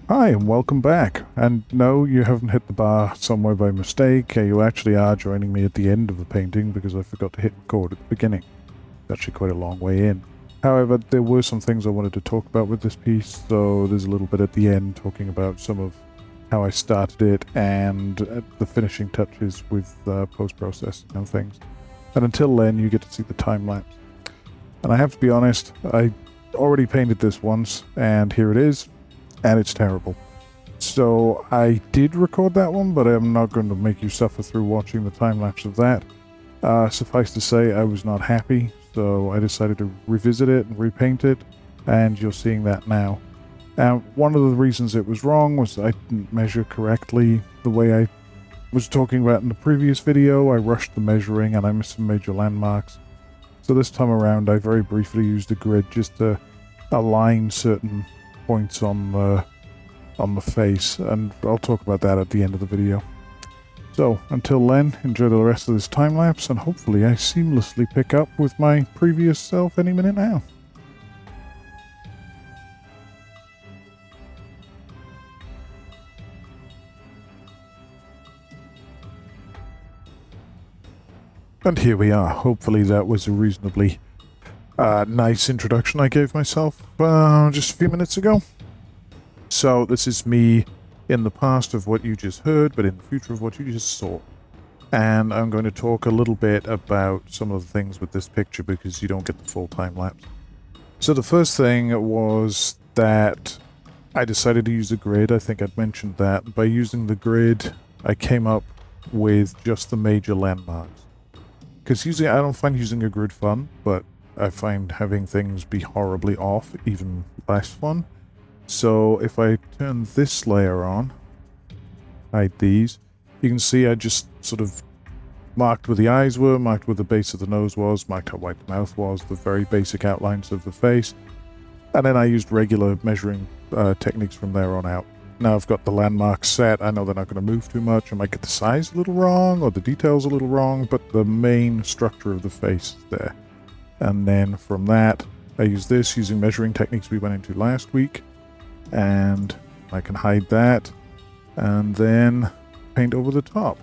Hi, and welcome back. And no, you haven't hit the bar somewhere by mistake. You actually are joining me at the end of the painting because I forgot to hit record at the beginning. It's actually quite a long way in. However, there were some things I wanted to talk about with this piece, so there's a little bit at the end talking about some of how I started it and the finishing touches with post-processing and things. And until then, you get to see the time lapse. And I have to be honest, I already painted this once, and here it is. And it's terrible. So I did record that one, but I'm not going to make you suffer through watching the time lapse of that. Suffice to say, I was not happy, so I decided to revisit it and repaint it, and you're seeing that now. One of the reasons it was wrong was I didn't measure correctly the way I was talking about in the previous video. I rushed the measuring and I missed some major landmarks. So this time around, I very briefly used a grid just to align certain points on the face, and I'll talk about that at the end of the video. So until then, enjoy the rest of this time lapse, and hopefully I seamlessly pick up with my previous self any minute now. And here we are. Hopefully that was a reasonably nice introduction I gave myself just a few minutes ago. So this is me in the past of what you just heard, but in the future of what you just saw. And I'm going to talk a little bit about some of the things with this picture because you don't get the full time lapse. So the first thing was that I decided to use a grid. I think I'd mentioned that. By using the grid, I came up with just the major landmarks. Because I don't find using a grid fun, but I find having things be horribly off even less fun. So if I turn this layer on, hide these, you can see I just sort of marked where the eyes were, marked where the base of the nose was, marked how white the mouth was, the very basic outlines of the face. And then I used regular measuring techniques from there on out. Now I've got the landmarks set. I know they're not going to move too much. I might get the size a little wrong or the details a little wrong, but the main structure of the face is there. And then from that, I use this using measuring techniques we went into last week. And I can hide that. And then paint over the top.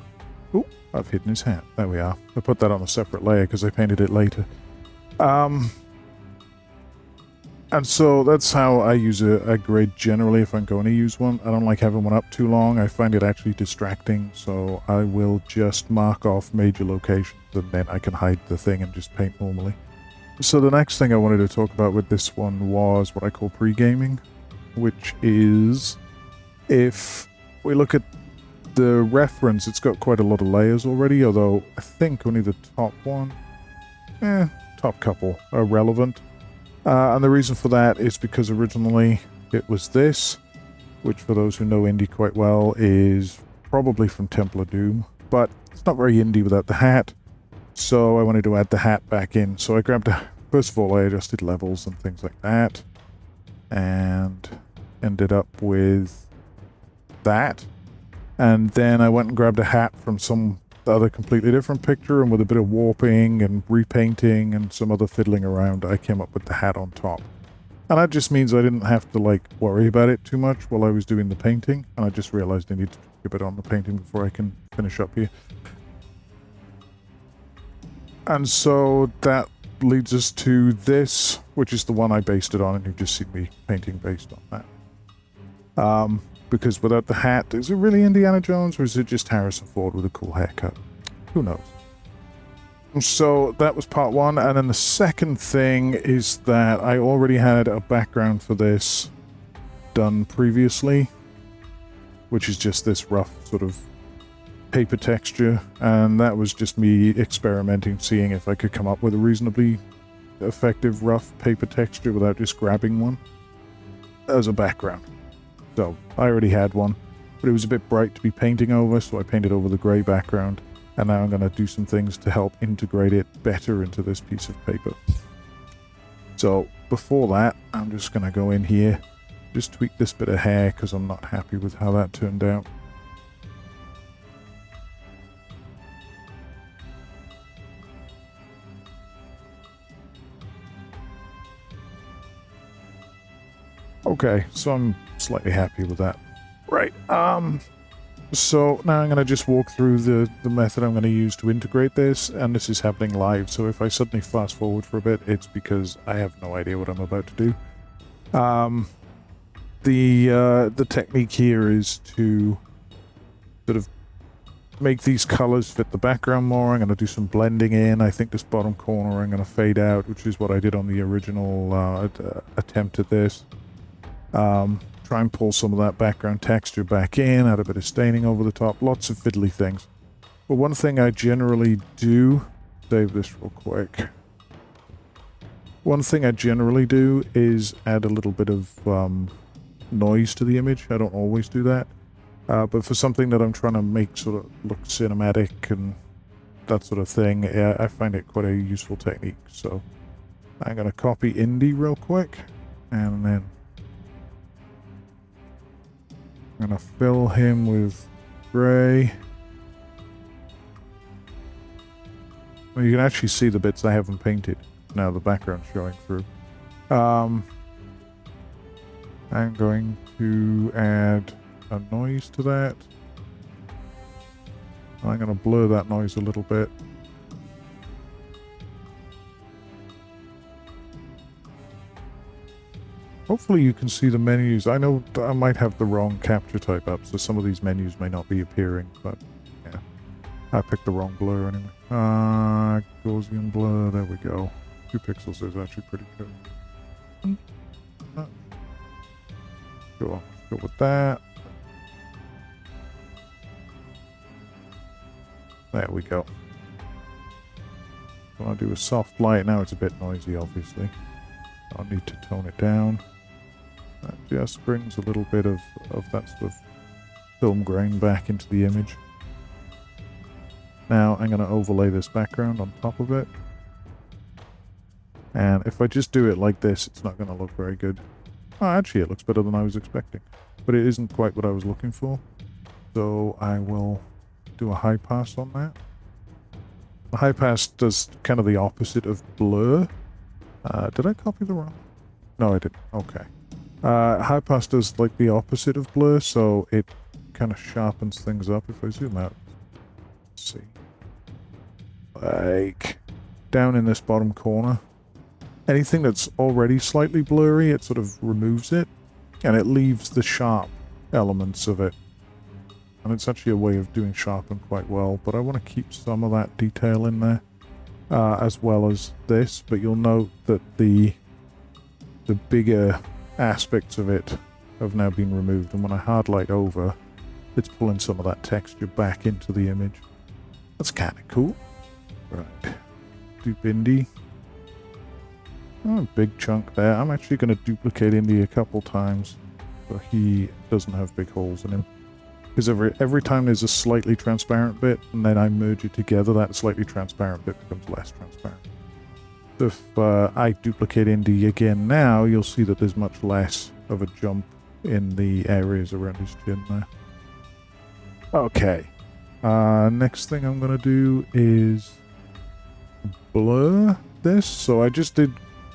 Oh, I've hidden his hat. There we are. I put that on a separate layer because I painted it later. And so that's how I use a grid generally if I'm going to use one. I don't like having one up too long. I find it actually distracting. So I will just mark off major locations and then I can hide the thing and just paint normally. So the next thing I wanted to talk about with this one was what I call pre-gaming, which is if we look at the reference, it's got quite a lot of layers already, although I think only the top one, top couple are relevant. And the reason for that is because originally it was this, which for those who know indie quite well is probably from Temple of Doom, but it's not very indie without the hat. So I wanted to add the hat back in. So I grabbed, first of all, I adjusted levels and things like that. And ended up with that. And then I went and grabbed a hat from some other completely different picture, and with a bit of warping and repainting and some other fiddling around, I came up with the hat on top. And that just means I didn't have to worry about it too much while I was doing the painting. And I just realized I need to keep it on the painting before I can finish up here. And so that leads us to this, which is the one I based it on, and you've just seen me painting based on that. Because without the hat, is it really Indiana Jones, or is it just Harrison Ford with a cool haircut? Who knows? So that was part one, and then the second thing is that I already had a background for this done previously, which is just this rough sort of paper texture, and that was just me experimenting, seeing if I could come up with a reasonably effective rough paper texture without just grabbing one as a background. So I already had one, but it was a bit bright to be painting over, so I painted over the grey background, and now I'm going to do some things to help integrate it better into this piece of paper. So before that, I'm just going to go in here, just tweak this bit of hair because I'm not happy with how that turned out. Okay, so I'm slightly happy with that. Right, so now I'm going to just walk through the method I'm going to use to integrate this, and this is happening live, so if I suddenly fast forward for a bit, it's because I have no idea what I'm about to do. The technique here is to sort of make these colors fit the background more. I'm going to do some blending in. I think this bottom corner I'm going to fade out, which is what I did on the original attempt at this. Try and pull some of that background texture back in, add a bit of staining over the top, lots of fiddly things. But one thing I generally do, save this real quick. One thing I generally do is add a little bit of noise to the image. I don't always do that. But for something that I'm trying to make sort of look cinematic and that sort of thing, I find it quite a useful technique. So I'm going to copy Indy real quick, and then I'm going to fill him with gray. Well, you can actually see the bits I haven't painted. Now the background's showing through. I'm going to add a noise to that. I'm going to blur that noise a little bit. Hopefully you can see the menus. I know I might have the wrong capture type up, so some of these menus may not be appearing, but yeah. I picked the wrong blur anyway. Gaussian blur, there we go. 2 pixels is actually pretty good. Go on, let's go with that. There we go. I want to do a soft light. Now it's a bit noisy, obviously. I'll need to tone it down. That just brings a little bit of that sort of film grain back into the image. Now I'm going to overlay this background on top of it. And if I just do it like this, it's not going to look very good. Oh, actually, it looks better than I was expecting. But it isn't quite what I was looking for. So I will do a high pass on that. The high pass does kind of the opposite of blur. Did I copy the wrong? No, I didn't. Okay. High pass does like the opposite of blur, so it kind of sharpens things up. If I zoom out, let's see. Like down in this bottom corner, anything that's already slightly blurry, it sort of removes it, and it leaves the sharp elements of it. And it's actually a way of doing sharpen quite well, but I want to keep some of that detail in there, as well as this. But you'll note that the bigger aspects of it have now been removed, and when I hard light over, it's pulling some of that texture back into the image. That's kind of cool. Right. Dupe Indy. Oh, big chunk there. I'm actually going to duplicate Indy a couple times so he doesn't have big holes in him. Because every time there's a slightly transparent bit, and then I merge it together, that slightly transparent bit becomes less transparent. So if I duplicate Indy again now, you'll see that there's much less of a jump in the areas around his chin there. Okay. Next thing I'm going to do is blur this. So I just did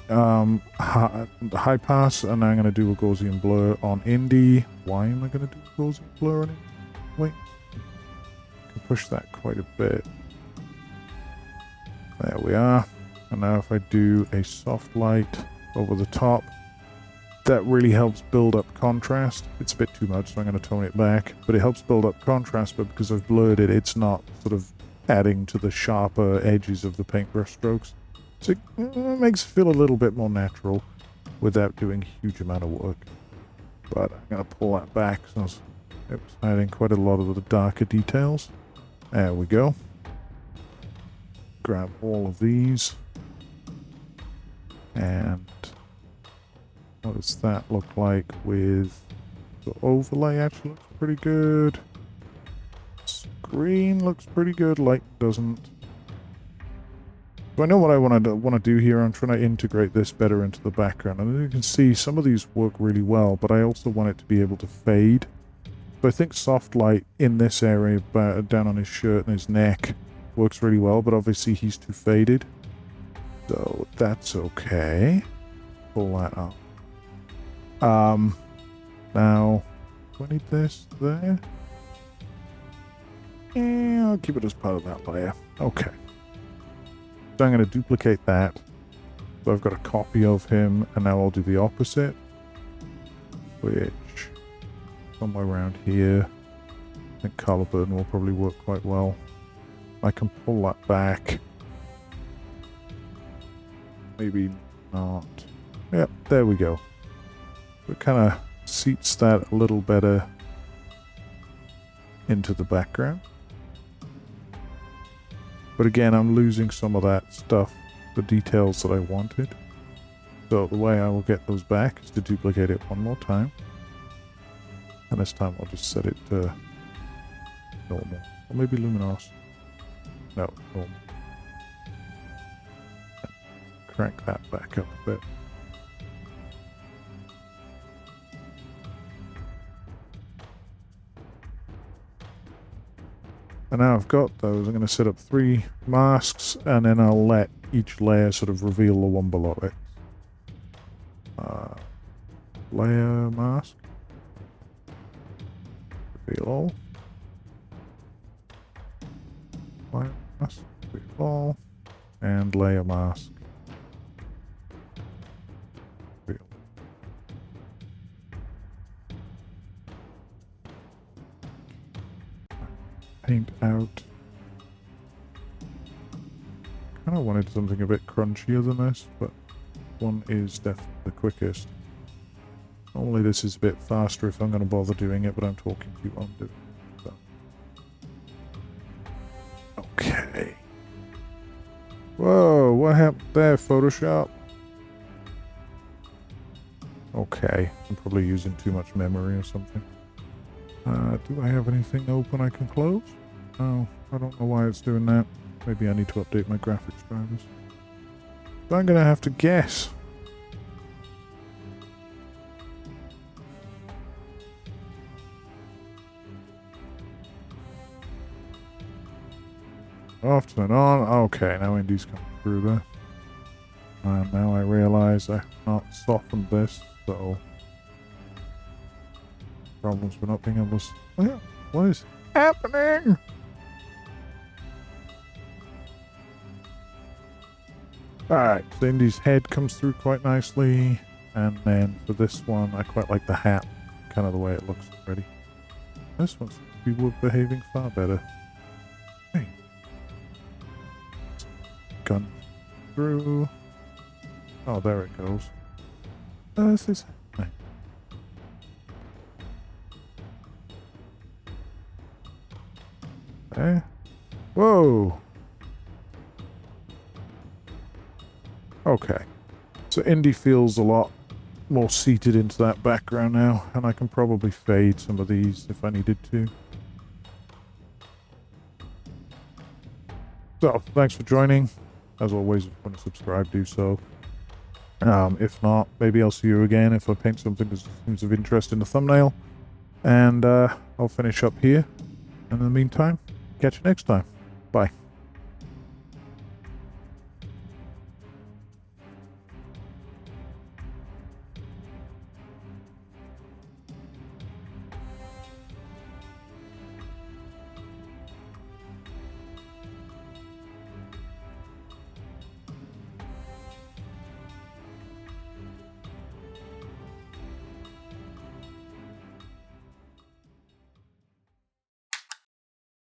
high pass, and I'm going to do a Gaussian blur on Indy. Why am I going to do a Gaussian blur on it? Wait. I can push that quite a bit. There we are. And now if I do a soft light over the top, that really helps build up contrast. It's a bit too much, so I'm going to tone it back. But it helps build up contrast, but because I've blurred it, it's not sort of adding to the sharper edges of the paintbrush strokes. So it makes it feel a little bit more natural without doing a huge amount of work. But I'm going to pull that back since it was adding quite a lot of the darker details. There we go. Grab all of these. And what does that look like with the overlay? Actually looks pretty good. Screen looks pretty good. Light doesn't. So I know what I want to do here. I'm trying to integrate this better into the background. And as you can see, some of these work really well, but I also want it to be able to fade. So I think soft light in this area, down on his shirt and his neck, works really well, but obviously he's too faded. So that's okay. Pull that up. Now, do I need this there? Yeah, I'll keep it as part of that layer. Okay. So I'm going to duplicate that. So I've got a copy of him, and now I'll do the opposite, which somewhere around here. I think color burn will probably work quite well. I can pull that back. Maybe not. Yep, there we go. It kind of seats that a little better into the background. But again, I'm losing some of that stuff, the details that I wanted. So the way I will get those back is to duplicate it one more time. And this time I'll just set it to normal. Or maybe luminosity. No, normal. Crank that back up a bit. And now I've got those, I'm going to set up 3 masks, and then I'll let each layer sort of reveal the one below it. Layer mask. Reveal all. Layer mask. Reveal all. And layer mask. Reveal. Paint out. Kind of wanted something a bit crunchier than this, but one is definitely the quickest. Normally this is a bit faster if I'm going to bother doing it, but I'm talking to you while I'm doing it. So. Okay. Whoa, what happened there, Photoshop? Okay, I'm probably using too much memory or something. Do I have anything open I can close? No, I don't know why it's doing that. Maybe I need to update my graphics drivers. So I'm going to have to guess. Off, turn on. Okay, now Indy's coming through there. And now I realise I've not softened this, so... Problems with not being able to... What is happening? Alright, so Indy's head comes through quite nicely. And then for this one, I quite like the hat. Kind of the way it looks already. This one seems to be behaving far better. Hey. Gun through. Oh, there it goes. This is happening. There. Whoa. Okay. So Indy feels a lot more seated into that background now, and I can probably fade some of these if I needed to. So, thanks for joining. As always, if you want to subscribe, do so. If not, maybe I'll see you again if I paint something that seems of interest in the thumbnail. And I'll finish up here. In the meantime, catch you next time. Bye.